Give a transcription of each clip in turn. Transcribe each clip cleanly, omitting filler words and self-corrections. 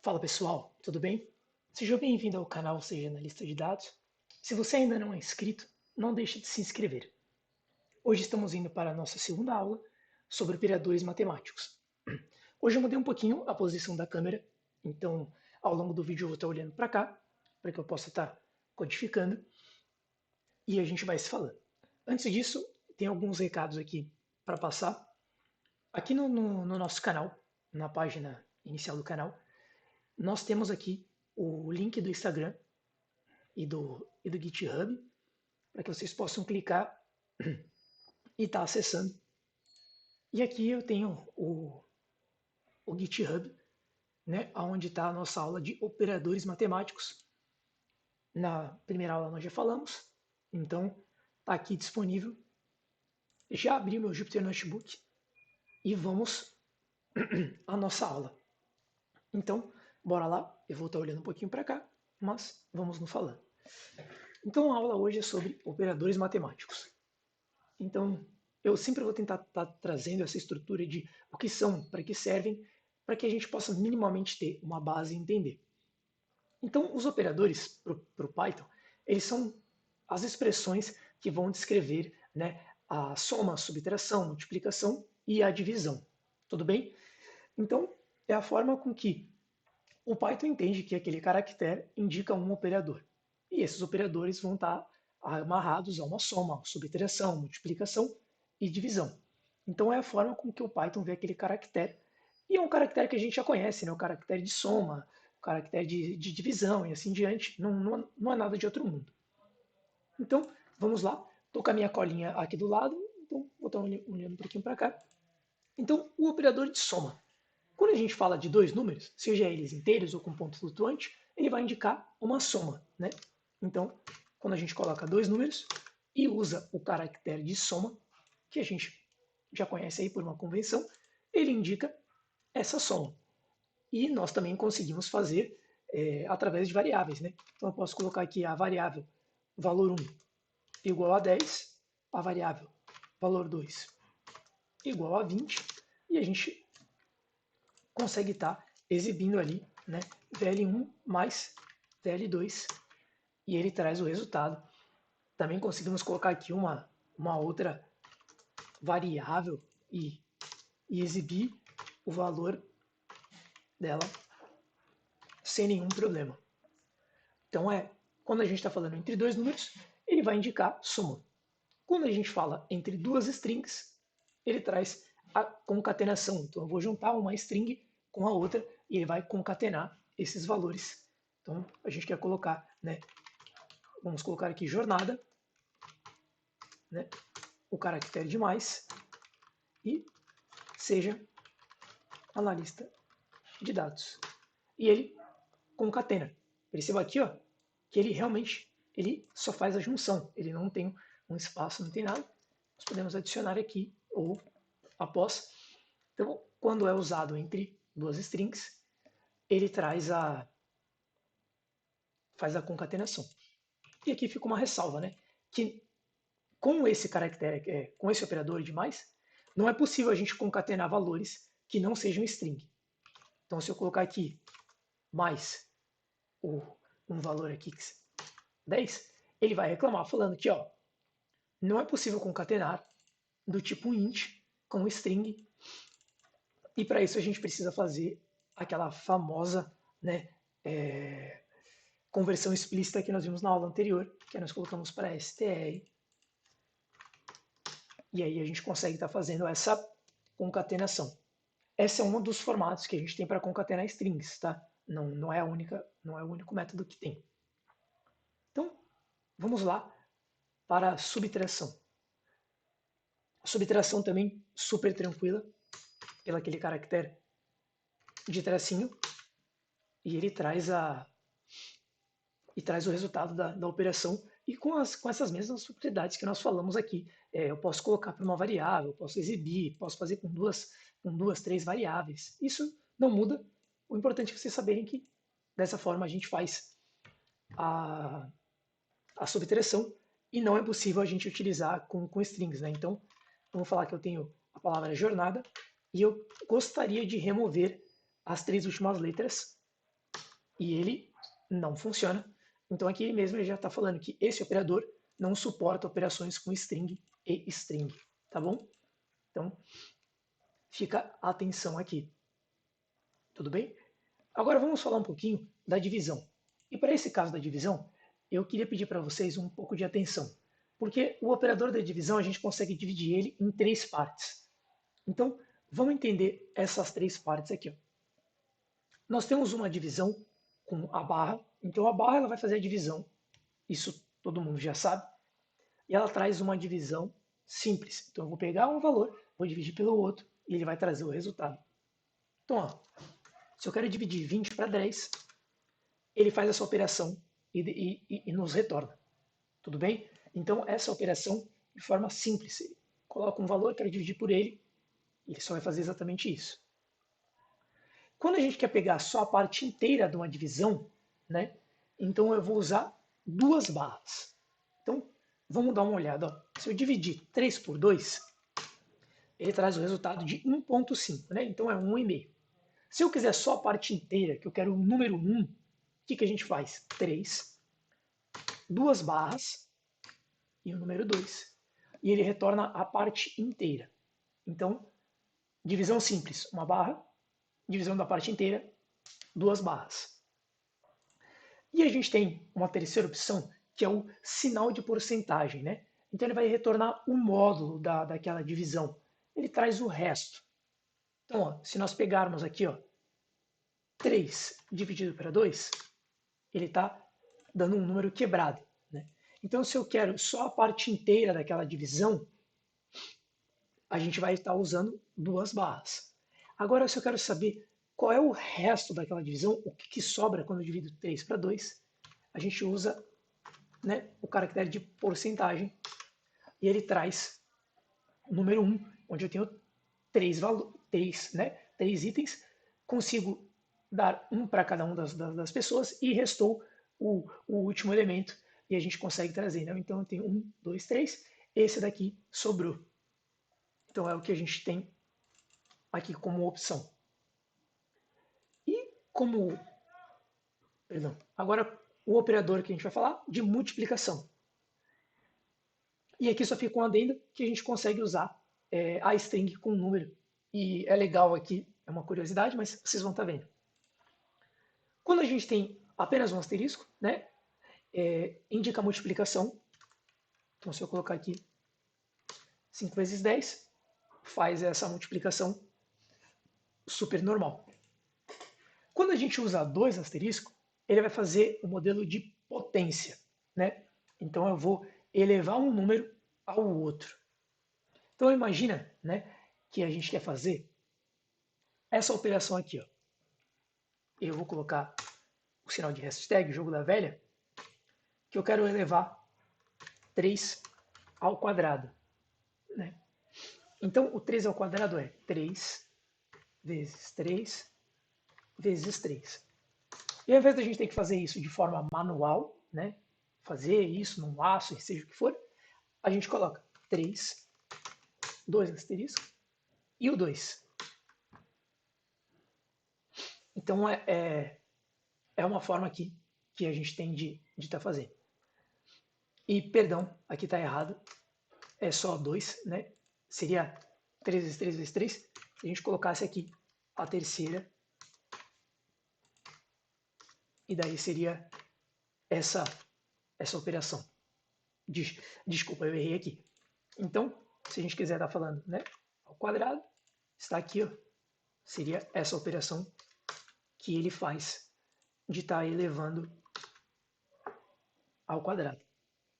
Fala pessoal, tudo bem? Seja bem-vindo ao canal Seja Analista de Dados. Se você ainda não é inscrito, não deixe de se inscrever. Hoje estamos indo para a nossa segunda aula sobre operadores matemáticos. Hoje eu mudei um pouquinho a posição da câmera, então ao longo do vídeo eu vou estar olhando para cá, para que eu possa estar codificando, e a gente vai se falando. Antes disso, tem alguns recados aqui para passar. Aqui no nosso canal, na página inicial do canal, nós temos aqui o link do Instagram e do GitHub, para que vocês possam clicar e estar acessando. E aqui eu tenho o GitHub, né, onde está a nossa aula de operadores matemáticos. Na primeira aula nós já falamos, então está aqui disponível. Já abri meu Jupyter Notebook e vamos à nossa aula. Então, bora lá, eu vou estar olhando um pouquinho para cá, mas vamos no falando. Então a aula hoje é sobre operadores matemáticos. Então, eu sempre vou tentar estar trazendo essa estrutura de o que são, para que servem, para que a gente possa minimamente ter uma base e entender. Então, os operadores para o Python, eles são as expressões que vão descrever, né, a soma, a subtração, multiplicação e a divisão. Tudo bem? Então, é a forma com que o Python entende que aquele caractere indica um operador. E esses operadores vão estar amarrados a uma soma, subtração, multiplicação e divisão. Então é a forma com que o Python vê aquele caractere. E é um caractere que a gente já conhece, né? O caractere de soma, o caractere de divisão e assim diante. Não é nada de outro mundo. Então, vamos lá. Estou com a minha colinha aqui do lado, então vou estar olhando um pouquinho para cá. Então, o operador de soma. Quando a gente fala de dois números, seja eles inteiros ou com ponto flutuante, ele vai indicar uma soma, né? Então, quando a gente coloca dois números e usa o caractere de soma, que a gente já conhece aí por uma convenção, ele indica essa soma. E nós também conseguimos fazer através de variáveis, né? Então eu posso colocar aqui a variável valor 1 igual a 10, a variável valor 2 igual a 20, e a gente consegue estar exibindo ali, né, VL1 mais VL2, e ele traz o resultado. Também conseguimos colocar aqui uma outra variável e exibir o valor dela sem nenhum problema. Então quando a gente está falando entre dois números, ele vai indicar soma. Quando a gente fala entre duas strings, ele traz a concatenação. Então eu vou juntar uma string com a outra e ele vai concatenar esses valores. Então a gente quer colocar, né? Vamos colocar aqui jornada, né? O caractere de mais e seja analista de dados. E ele concatena. Perceba aqui, ó, que ele realmente ele só faz a junção. Ele não tem um espaço, não tem nada. Nós podemos adicionar aqui ou após. Então, quando é usado entre duas strings, ele faz a concatenação. E aqui fica uma ressalva, né? Que com esse caractere, com esse operador de mais, não é possível a gente concatenar valores que não sejam string. Então, se eu colocar aqui mais um valor aqui, 10, ele vai reclamar falando que ó, não é possível concatenar do tipo int com string, e para isso a gente precisa fazer aquela famosa, né, conversão explícita que nós vimos na aula anterior, que nós colocamos para str, e aí a gente consegue estar fazendo essa concatenação. Esse é um dos formatos que a gente tem para concatenar strings, tá? Não é o único método que tem. Então, vamos lá para a subtração. A subtração também super tranquila, pelo aquele caractere de tracinho, e ele traz o resultado da operação e com essas mesmas propriedades que nós falamos aqui. Eu posso colocar para uma variável, posso exibir, posso fazer com duas, três variáveis. Isso não muda. O importante é vocês saberem que dessa forma a gente faz a subtração e não é possível a gente utilizar com strings, né? Então, vamos falar que eu tenho a palavra jornada e eu gostaria de remover as três últimas letras e ele não funciona. Então aqui mesmo ele já está falando que esse operador não suporta operações com string e string, tá bom? Então fica a atenção aqui, tudo bem? Agora vamos falar um pouquinho da divisão. E para esse caso da divisão, eu queria pedir para vocês um pouco de atenção, porque o operador da divisão a gente consegue dividir ele em três partes. Então, vamos entender essas três partes aqui. Ó. Nós temos uma divisão com a barra, então a barra ela vai fazer a divisão, isso todo mundo já sabe, e ela traz uma divisão simples. Então, eu vou pegar um valor, vou dividir pelo outro, e ele vai trazer o resultado. Então, ó, se eu quero dividir 20 para 10, ele faz essa operação e nos retorna. Tudo bem? Então, essa operação, de forma simples, ele coloca um valor, quero dividir por ele só vai fazer exatamente isso. Quando a gente quer pegar só a parte inteira de uma divisão, né, então eu vou usar duas barras. Então, vamos dar uma olhada. Ó. Se eu dividir 3 por 2, ele traz o resultado de 1,5, né? Então é 1,5. Se eu quiser só a parte inteira, que eu quero o número 1, o que a gente faz? 3, duas barras e o número 2. E ele retorna a parte inteira. Então, divisão simples, uma barra, divisão da parte inteira, duas barras. E a gente tem uma terceira opção, que é o sinal de porcentagem, né? Então ele vai retornar o módulo daquela divisão. Ele traz o resto. Então, ó, se nós pegarmos aqui, ó, 3 dividido para 2, ele está dando um número quebrado. Né? Então, se eu quero só a parte inteira daquela divisão, a gente vai estar usando duas barras. Agora, se eu quero saber qual é o resto daquela divisão, o que sobra quando eu divido 3 para 2, a gente usa, né, o caractere de porcentagem e ele traz o número 1, onde eu tenho três itens, consigo dar um para cada uma das pessoas e restou o último elemento e a gente consegue trazer. Né? Então eu tenho 1, 2, 3, esse daqui sobrou. Então é o que a gente tem aqui como opção. E como, perdão, agora o operador que a gente vai falar de multiplicação. E aqui só fica um adendo que a gente consegue usar a string com número. E é legal aqui, é uma curiosidade, mas vocês vão estar vendo. Quando a gente tem apenas um asterisco, né, indica a multiplicação. Então, se eu colocar aqui 5 vezes 10, faz essa multiplicação super normal. Quando a gente usa dois asteriscos, ele vai fazer o modelo de potência. Né? Então, eu vou elevar um número ao outro. Então, imagina, né, que a gente quer fazer essa operação aqui. Ó. Eu vou colocar o sinal de hashtag, jogo da velha, que eu quero elevar 3 ao quadrado. Né? Então, o 3 ao quadrado é 3 vezes 3 vezes 3. E ao invés da gente ter que fazer isso de forma manual, né, fazer isso num laço, seja o que for, a gente coloca 3, 2 asterisco e o 2. Então, é uma forma aqui que a gente tem de estar fazendo. E, perdão, aqui está errado, é só 2, né? Seria 3 vezes 3 vezes 3. Se a gente colocasse aqui a terceira, e daí seria essa operação. Desculpa, eu errei aqui. Então, se a gente quiser estar falando, né, ao quadrado, está aqui, ó, seria essa operação que ele faz de estar elevando ao quadrado.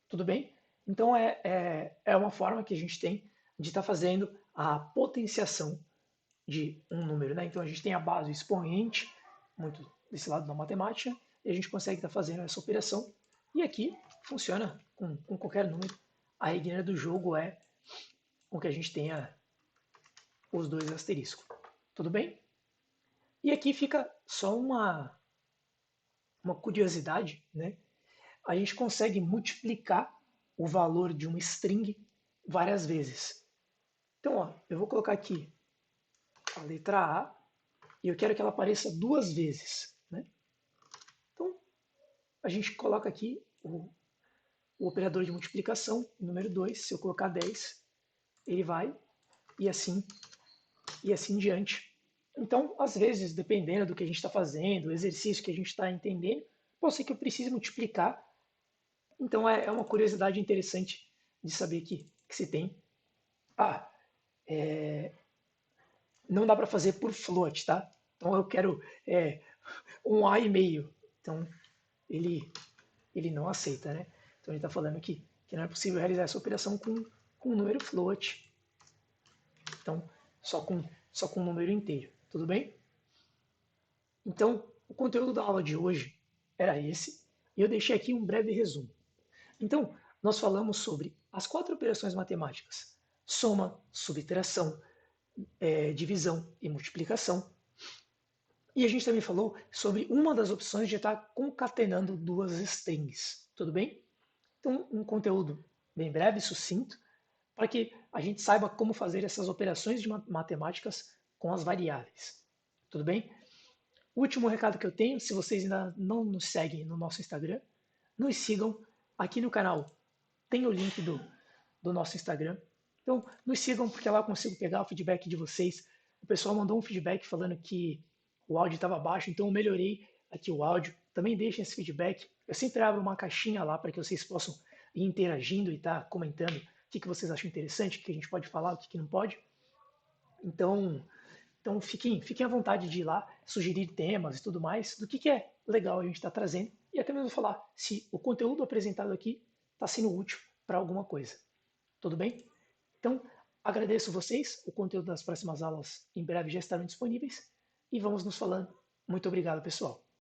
Tudo bem? Então, é uma forma que a gente tem de estar fazendo a potenciação de um número. Né? Então, a gente tem a base expoente, muito desse lado da matemática, e a gente consegue estar fazendo essa operação. E aqui funciona com qualquer número. A regra do jogo é com que a gente tenha os dois asteriscos. Tudo bem? E aqui fica só uma curiosidade, né? A gente consegue multiplicar o valor de uma string várias vezes. Então, ó, eu vou colocar aqui a letra A e eu quero que ela apareça duas vezes. Né? a gente coloca aqui o operador de multiplicação, número 2. Se eu colocar 10, ele vai, e assim em diante. Então, às vezes, dependendo do que a gente está fazendo, o exercício que a gente está entendendo, pode ser que eu precise multiplicar. Então, é uma curiosidade interessante de saber que se tem. Ah, não dá para fazer por float, tá? Então, eu quero um A e meio. Então, ele, ele não aceita, né? Então, ele está falando que não é possível realizar essa operação com um número float. Então, só com um número inteiro. Tudo bem? Então, o conteúdo da aula de hoje era esse, e eu deixei aqui um breve resumo. Então, nós falamos sobre as 4 operações matemáticas: soma, subtração, divisão e multiplicação. E a gente também falou sobre uma das opções de estar concatenando duas strings. Tudo bem? Então, um conteúdo bem breve, sucinto, para que a gente saiba como fazer essas operações de matemáticas com as variáveis. Tudo bem? O último recado que eu tenho, se vocês ainda não nos seguem no nosso Instagram, nos sigam aqui no canal. Tem o link do nosso Instagram. Então, nos sigam, porque lá eu consigo pegar o feedback de vocês. O pessoal mandou um feedback falando que o áudio estava baixo, então eu melhorei aqui o áudio. Também deixem esse feedback. Eu sempre abro uma caixinha lá para que vocês possam ir interagindo e estar comentando o que vocês acham interessante, o que a gente pode falar, o que não pode. Então fiquem à vontade de ir lá, sugerir temas e tudo mais, do que é legal a gente estar trazendo, e até mesmo falar se o conteúdo apresentado aqui está sendo útil para alguma coisa. Tudo bem? Então, agradeço vocês, o conteúdo das próximas aulas em breve já estarão disponíveis, e vamos nos falando. Muito obrigado, pessoal.